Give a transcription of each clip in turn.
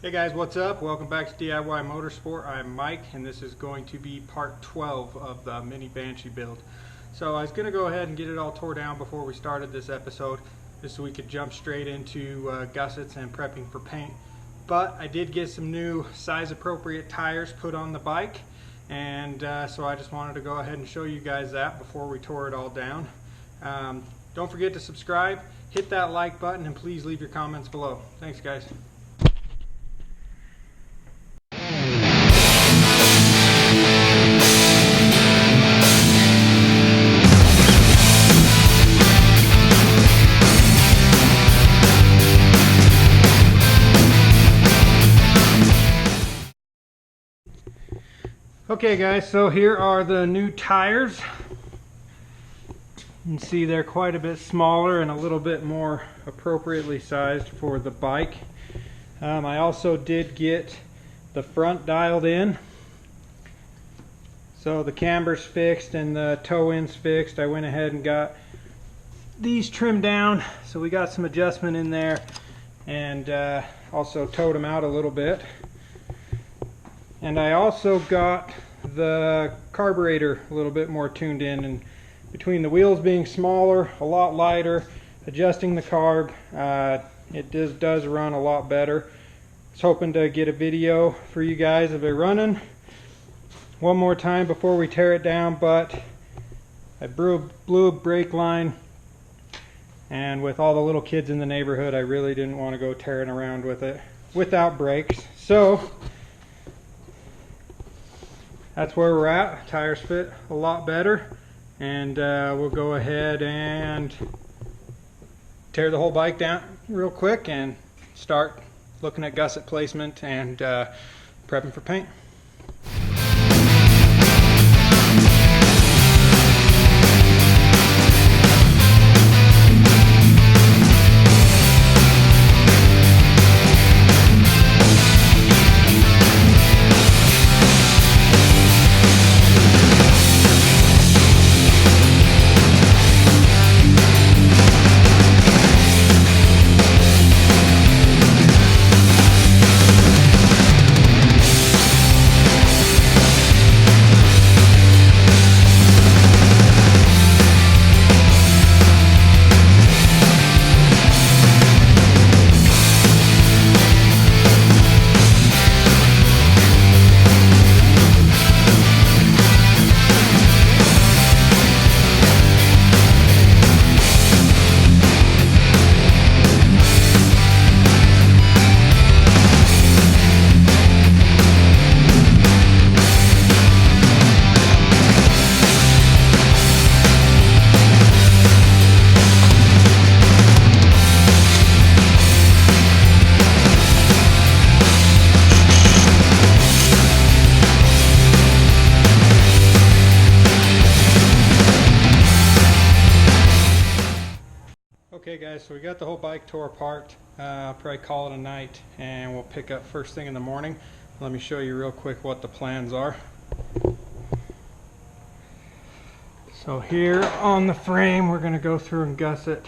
Hey guys, what's up? Welcome back to DIY Motorsport. I'm Mike, and this is going to be part 12 of the mini Banshee build. So I was going to go ahead and get it all tore down before we started this episode, just so we could jump straight into gussets and prepping for paint. But I did get some new size-appropriate tires put on the bike, and so I just wanted to go ahead and show you guys that before we tore it all down. Don't forget to subscribe, hit that like button, and please leave your comments below. Thanks, guys. Okay guys, so here are the new tires. You can see they're quite a bit smaller and a little bit more appropriately sized for the bike. I also did get the front dialed in. So the camber's fixed and the toe end's fixed. I went ahead and got these trimmed down, so we got some adjustment in there, and also towed them out a little bit. And I also got the carburetor a little bit more tuned in, and between the wheels being smaller, a lot lighter, adjusting the carb, it does run a lot better. I was hoping to get a video for you guys of it running one more time before we tear it down, but I blew a brake line, and with all the little kids in the neighborhood, I really didn't want to go tearing around with it without brakes. So that's where we're at. Tires fit a lot better, and we'll go ahead and tear the whole bike down real quick and start looking at gusset placement and prepping for paint. Okay guys, so we got the whole bike tore apart. I'll probably call it a night, and we'll pick up first thing in the morning. Let me show you real quick what the plans are. So here on the frame, we're going to go through and gusset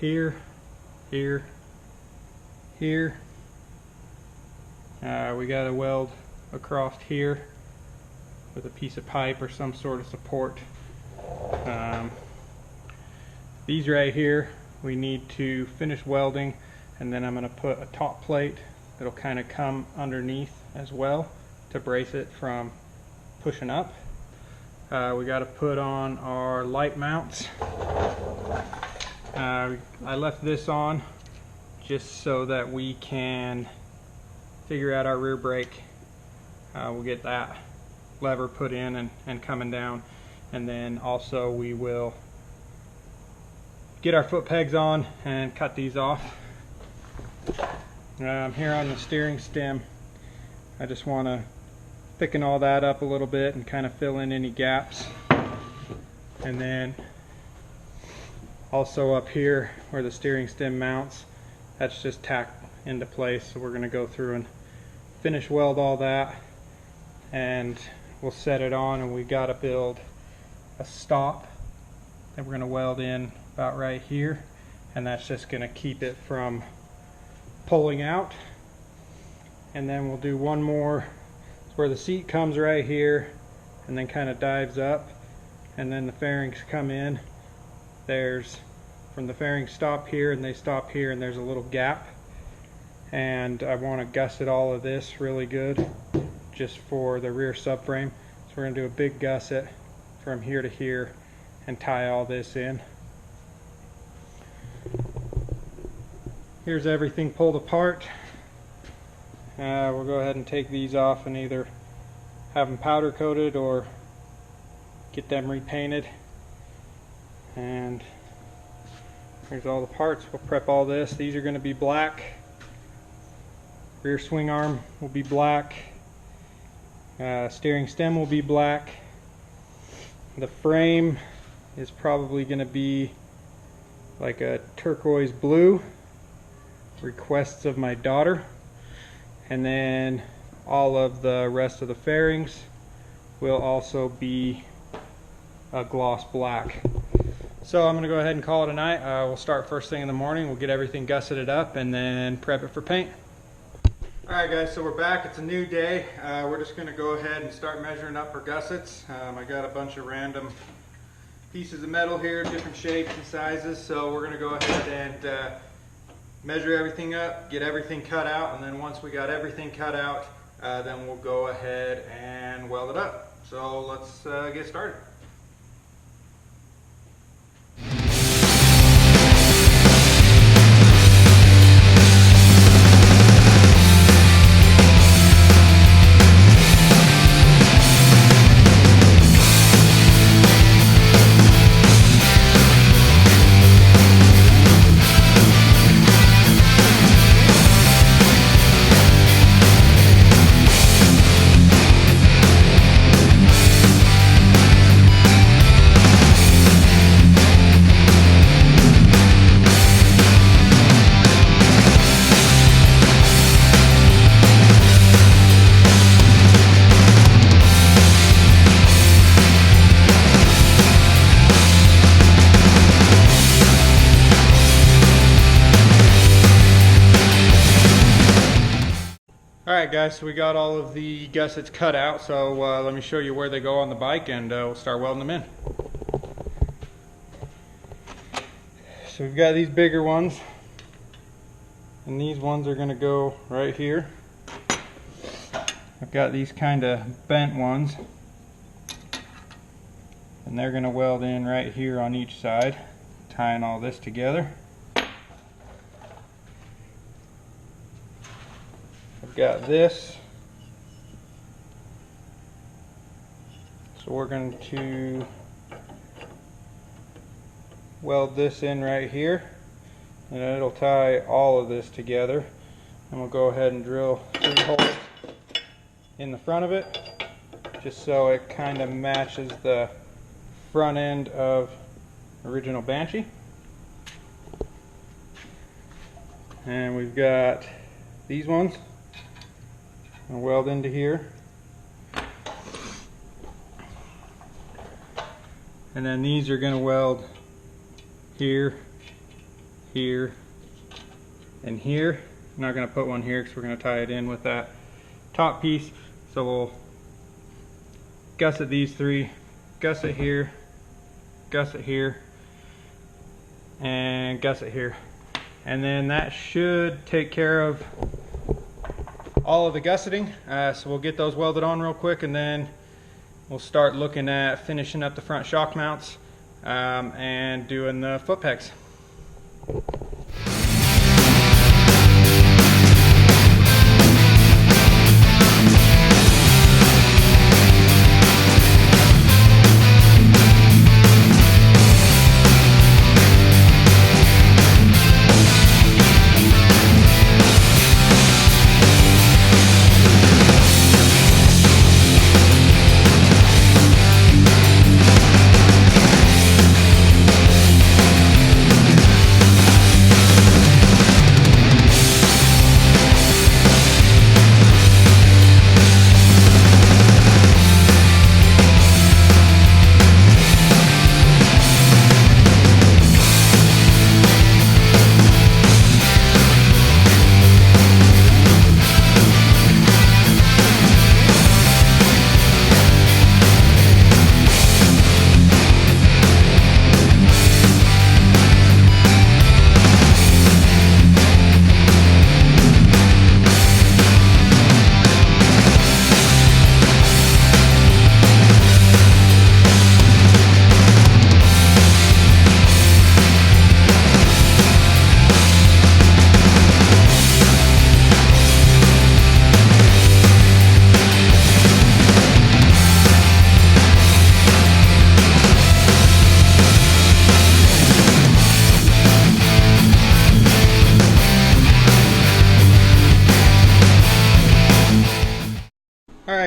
here, here, here. We got to weld across here with a piece of pipe or some sort of support. These right here we need to finish welding, and then I'm going to put a top plate that'll kind of come underneath as well to brace it from pushing up. We got to put on our light mounts. I left this on just so that we can figure out our rear brake. We'll get that lever put in and coming down, and then also we will get our foot pegs on and cut these off. Here on the steering stem, I just want to thicken all that up a little bit and kind of fill in any gaps. And then also up here where the steering stem mounts, that's just tacked into place. So we're going to go through and finish weld all that, and we'll set it on, and we got to build a stop that we're going to weld in about right here, and that's just going to keep it from pulling out. and then we'll do one more where the seat comes right here and then kind of dives up, and then the fairings come in. There's, from the fairings stop here and they stop here, and there's a little gap, and I want to gusset all of this really good just for the rear subframe. So we're going to do a big gusset from here to here and tie all this in. Here's everything pulled apart. We'll go ahead and take these off and either have them powder coated or get them repainted. And here's all the parts. We'll prep all this. These are going to be black. Rear swing arm will be black. Steering stem will be black. The frame is probably going to be like a turquoise blue. Requests of my daughter. And then all of the rest of the fairings will also be a gloss black. So I'm going to go ahead and call it a night. We'll start first thing in the morning. We'll get everything gusseted up and then prep it for paint. Alright guys, so we're back. It's a new day. We're just going to go ahead and start measuring up for gussets. I got a bunch of random pieces of metal here, different shapes and sizes. So we're going to go ahead and measure everything up, get everything cut out, and then once we got everything cut out, then we'll go ahead and weld it up. So let's get started. Alright guys, so we got all of the gussets cut out, so let me show you where they go on the bike, and we'll start welding them in. So we've got these bigger ones, and these ones are going to go right here. I've got these kind of bent ones, and they're going to weld in right here on each side, tying all this together. Got this, so we're going to weld this in right here, and it'll tie all of this together, and we'll go ahead and drill 3 holes in the front of it just so it kind of matches the front end of original Banshee. And we've got these ones. I'll weld into here, and then these are going to weld here, here, and here. I'm not going to put one here because we're going to tie it in with that top piece. So we'll gusset these 3, gusset here, and gusset here, and then that should take care of all of the gusseting. So we'll get those welded on real quick, and then we'll start looking at finishing up the front shock mounts and doing the foot pegs.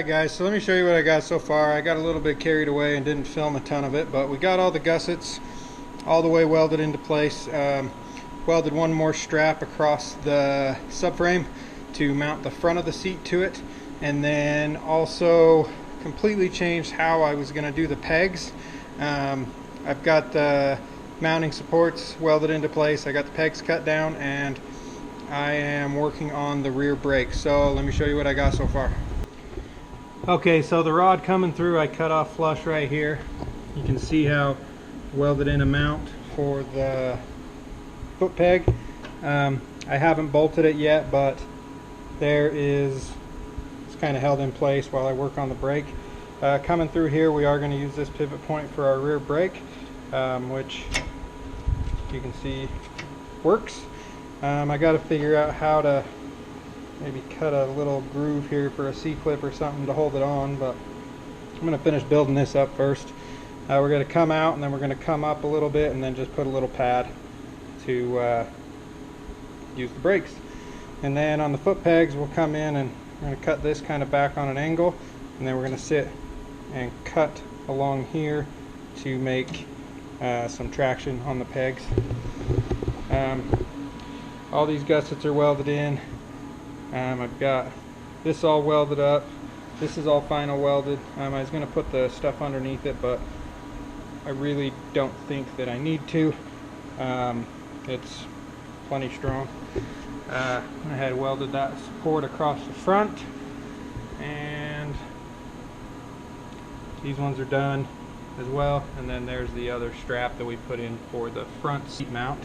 guys, so let me show you what I got so far. I got a little bit carried away and didn't film a ton of it, but we got all the gussets all the way welded into place. Welded one more strap across the subframe to mount the front of the seat to it, and then also completely changed how I was going to do the pegs. I've got the mounting supports welded into place. I got the pegs cut down, and I am working on the rear brake. So let me show you what I got so far. Okay, so the rod coming through I cut off flush right here. You can see how welded in a mount for the foot peg. I haven't bolted it yet, but it's kind of held in place while I work on the brake. Coming through here, we are going to use this pivot point for our rear brake, which you can see works. I got to figure out how to maybe cut a little groove here for a C-clip or something to hold it on, but I'm going to finish building this up first. We're going to come out, and then we're going to come up a little bit, and then just put a little pad to use the brakes. And then on the foot pegs, we'll come in and we're going to cut this kind of back on an angle, and then we're going to sit and cut along here to make some traction on the pegs. All these gussets are welded in. I've got this all welded up. This is all final welded. I was going to put the stuff underneath it, but I really don't think that I need to. It's plenty strong. I had welded that support across the front, and these ones are done as well. And then there's the other strap that we put in for the front seat mount.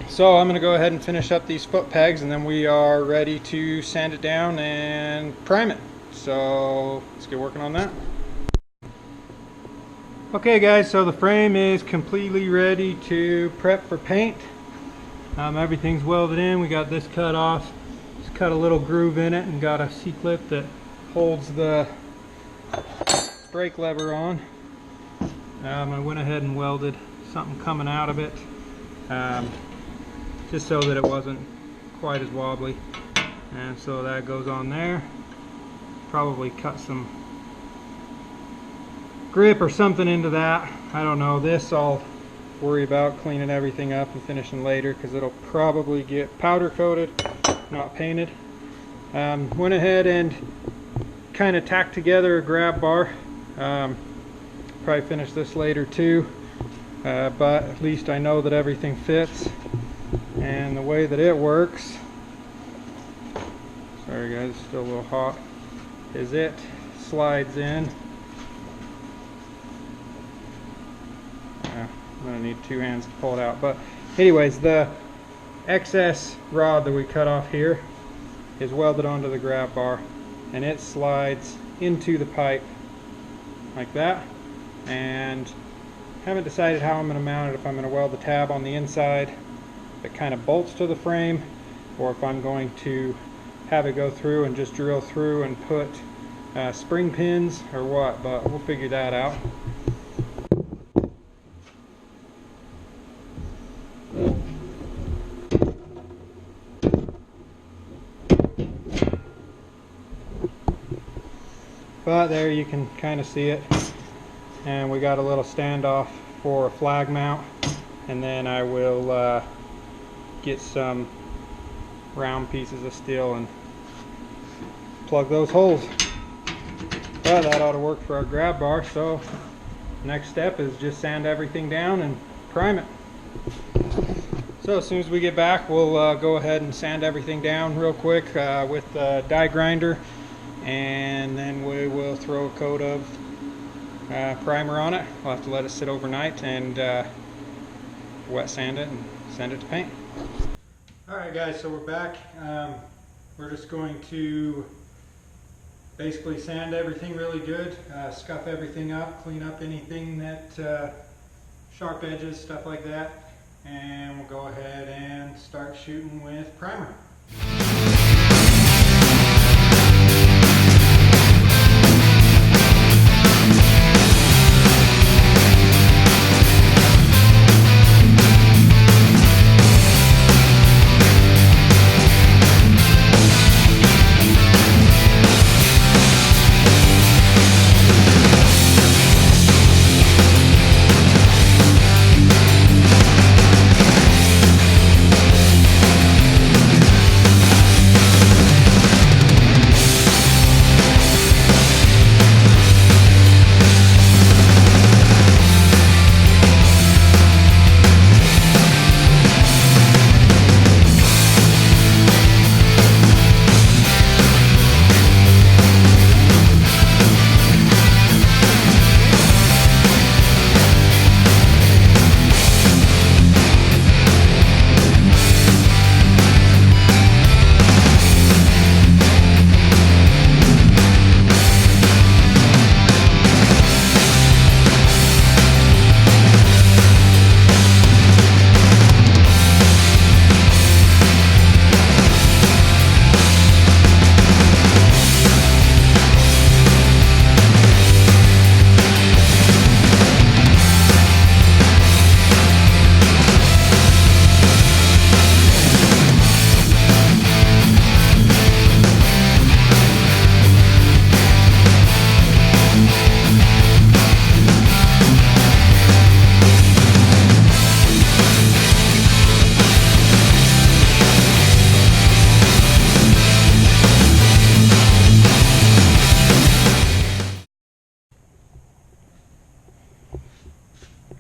So I'm going to go ahead and finish up these foot pegs, and then we are ready to sand it down and prime it. So let's get working on that. Okay guys, so the frame is completely ready to prep for paint. Everything's welded in. We got this cut off. Just cut a little groove in it and got a C-clip that holds the brake lever on. I went ahead and welded something coming out of it, just so that it wasn't quite as wobbly, and so that goes on there. Probably cut some grip or something into that. I don't know. This I'll worry about cleaning everything up and finishing later, because it'll probably get powder coated, not painted. Went ahead and kind of tacked together a grab bar. Probably finish this later too, but at least I know that everything fits. And the way that it works, sorry guys, it's still a little hot, is it slides in. I'm going to need two hands to pull it out. But anyways, the excess rod that we cut off here is welded onto the grab bar, and it slides into the pipe like that. And haven't decided how I'm going to mount it, if I'm going to weld the tab on the inside that kind of bolts to the frame, or if I'm going to have it go through and just drill through and put spring pins or what, but we'll figure that out. But there you can kind of see it, and we got a little standoff for a flag mount, and then I will get some round pieces of steel and plug those holes. But that ought to work for our grab bar. So next step is just sand everything down and prime it. So as soon as we get back, we'll go ahead and sand everything down real quick with the die grinder, and then we will throw a coat of primer on it. We'll have to let it sit overnight and wet sand it and send it to paint. Alright guys, so we're back. We're just going to basically sand everything really good, scuff everything up, clean up anything that sharp edges, stuff like that, and we'll go ahead and start shooting with primer.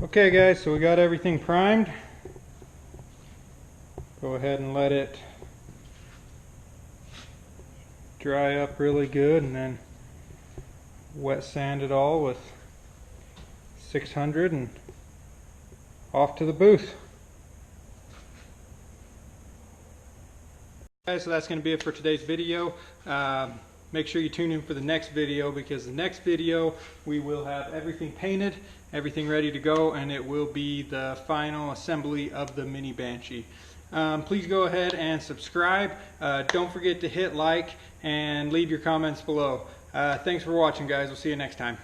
Okay guys, so we got everything primed. Go ahead and let it dry up really good and then wet sand it all with 600 and off to the booth. Guys, so that's going to be it for today's video. Make sure you tune in for the next video, because the next video we will have everything painted, everything ready to go, and it will be the final assembly of the mini Banshee. Please go ahead and subscribe. Don't forget to hit like and leave your comments below. Thanks for watching, guys. We'll see you next time.